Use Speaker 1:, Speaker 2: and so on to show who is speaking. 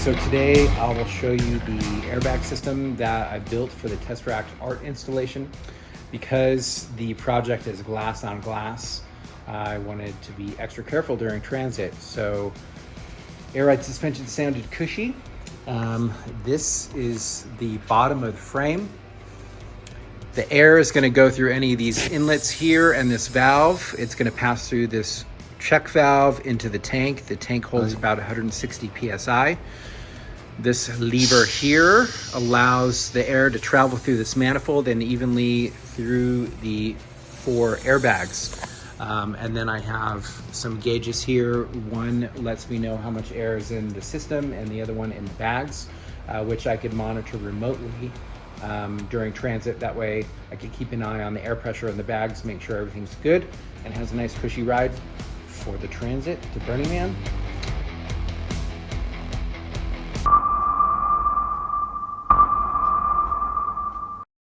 Speaker 1: So today I will show you the airbag system that I built for the Tesseract art installation. Because the project is glass on glass, I wanted to be extra careful during transit. So air ride suspension sounded cushy. This is the bottom of the frame. The air is going to go through any of these inlets here and this valve. It's going to pass through this check valve into the tank. The tank holds about 160 PSI. This lever here allows the air to travel through this manifold and evenly through the 4 airbags. And then I have some gauges here. One lets me know how much air is in the system and the other one in the bags, which I could monitor remotely during transit. That way I could keep an eye on the air pressure in the bags, make sure everything's good, and has a nice cushy ride for the transit to Burning Man.